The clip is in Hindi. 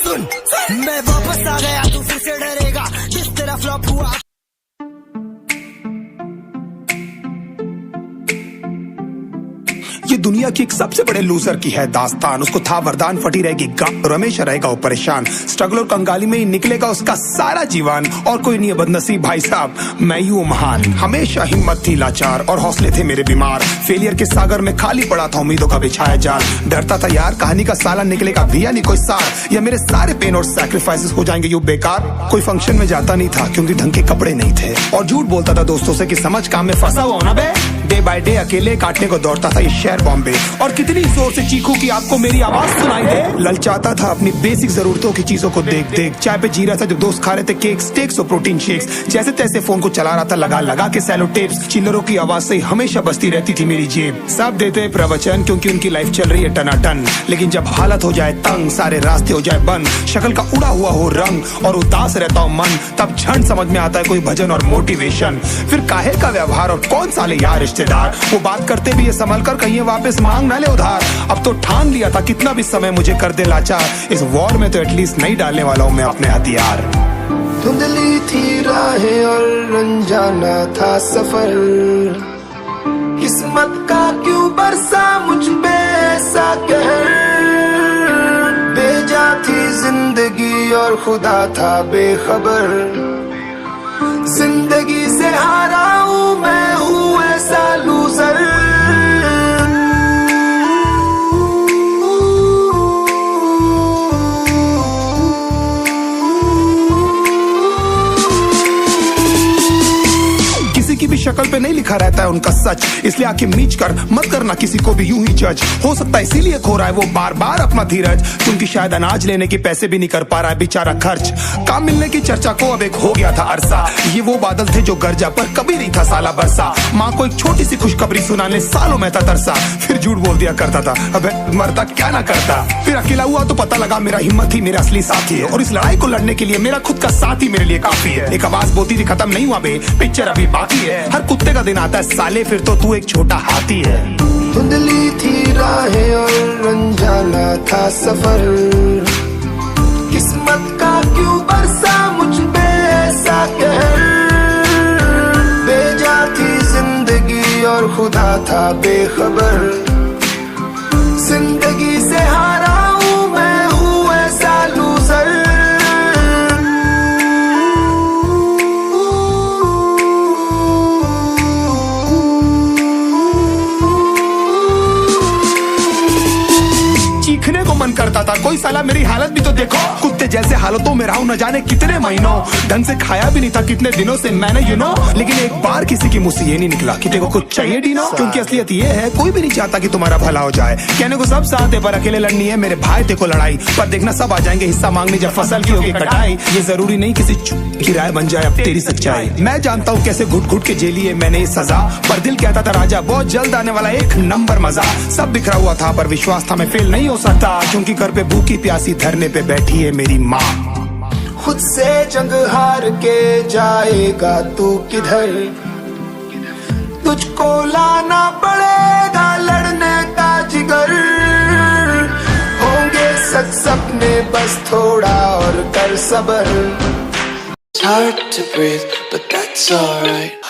सुन मैं वापस आ गया, तू फिर से डरेगा, जिस तेरा फ्लॉप हुआ। ये दुनिया की एक सबसे बड़े लूजर की है दास्तान। उसको था वरदान, फटी रहेगी हमेशा रहेगा वो परेशान। स्ट्रगल और कंगाली में ही निकलेगा उसका सारा जीवन। और कोई नहीं है बदनसीब भाई साहब, मैं ही हूँ महान। हमेशा हिम्मत थी लाचार और हौसले थे मेरे बीमार। फेलियर के सागर में खाली पड़ा था उम्मीदों का बिछाया जाल। डरता था यार कहानी का साला निकलेगा भी या नहीं कोई सार, या मेरे सारे पेन और सैक्रिफाइसेस हो जाएंगे यूं बेकार। कोई फंक्शन में जाता नहीं था क्योंकि ढंग के कपड़े नहीं थे, और झूठ बोलता था दोस्तों से कि समझ काम में फंसा हुआ ना बे। डे बाय डे अकेले काटने को दौड़ता था ये शहर बॉम्बे, और कितनी जोर से चीखूं कि आपको मेरी आवाज सुनाई दे। ललचाता था अपनी बेसिक जरूरतों की चीजों को देख देख। चाय पे जी रहा था जब दोस्त खा रहे थे केक, स्टेक्स और प्रोटीन शेक्स। जैसे तैसे फोन को चला रहा था लगा लगा के सैलो टेप्स। चिल्लरों की आवाज से हमेशा बजती रहती थी मेरी जेब। सब देते प्रवचन क्योंकि उनकी लाइफ चल रही है टनाटन, लेकिन जब हालत हो जाए तंग, सारे रास्ते हो जाए बंद, शक्ल का उड़ा हुआ हो रंग और उदास रहता हो मन, तब क्षण समझ में आता है कोई भजन और मोटिवेशन। फिर काहे का व्यवहार और कौन साले यार रिश्तेदार, वो बात करते भी ये संभल कर कहीं वापस मांग ना ले उधार। अब तो ठान लिया था कितना भी समय मुझे कर दे लाचार, इस वॉर में तो एटलीस्ट नहीं डालने वाला हूँ मैं अपने हथियार। धुंधली थी राहें और अनजाना था सफर, किस्मत का क्यों बरसा मुझ पे ऐसा कहर। बेजा थी जिंदगी और खुदा था बेखबर, जिंदगी से हारा हूँ मैं, हूँ ऐसा लूजर। की भी शक्ल पे नहीं लिखा रहता है उनका सच, इसलिए आके मीच कर मत करना किसी को भी यूं ही जज। हो सकता है इसीलिए खो रहा है वो बार बार अपना धीरज, क्योंकि शायद अनाज लेने के पैसे भी नहीं कर पा रहा है बेचारा खर्च। काम मिलने की चर्चा को अब एक हो गया था अरसा, ये वो बादल थे जो गरजा पर कभी नहीं था साला बरसा। माँ को एक छोटी सी खुशखबरी सुनाने सालों में था तरसा, फिर झूठ बोल दिया करता था अबे मरता क्या ना करता। फिर अकेला हुआ तो पता लगा मेरा हिम्मत ही मेरा असली साथी है, और इस लड़ाई को लड़ने के लिए मेरा खुद का साथ ही मेरे लिए काफी है। एक आवाज बोलती थी खत्म नहीं हुआ बे, पिक्चर अभी बाकी है। हर कुत्ते का दिन आता है साले, फिर तो तू एक छोटा हाथी है। धुंधली थी राहें और अनजाना था सफर, किस्मत का क्यों बरसा मुझ पे ऐसा कहर। बेजा थी जिंदगी और खुदा था बेखबर, जिंदगी से हारा हूँ मैं, हूँ ऐसा लूजर। चीखने को मन करता था, कोई साला मेरी हालत भी तो देखो। कुत्ते जैसे हालतों में रहा हूं न जाने कितने महीनों, ढंग से खाया भी नहीं था कितने दिनों से मैंने लेकिन एक बार किसी की मुंह से ये नहीं निकला कि तेरे को कुछ चाहिए डीनो। क्योंकि असलियत ये है कोई भी नहीं चाहता कि तुम्हारा भला हो जाए। कहने को सब साथ है पर अकेले लड़नी है मेरे भाई, देखो लड़ाई पर देखना सब आ जाएंगे हिस्सा मांगने जब फसल की होगी कटाई। ये जरूरी नहीं किसी की राय बन जाए अब तेरी सच्चाई। मैं जानता हूँ कैसे घुट घुट के झेली है मैंने सजा, पर दिल कहता था राजा बहुत जल्द आने वाला एक नंबर मजा। सब बिखरा हुआ था पर विश्वास था मैं फेल नहीं हो सकता, क्योंकि घर पे भूखी प्यासी धरने पे बैठी है मेरी माँ। खुद से जंग हार के जाएगा तू किधर, तुझको लाना पड़ेगा लड़ने का जिगर। होंगे सच सपने बस थोड़ा और कर सबर। It's hard to breathe, but that's alright.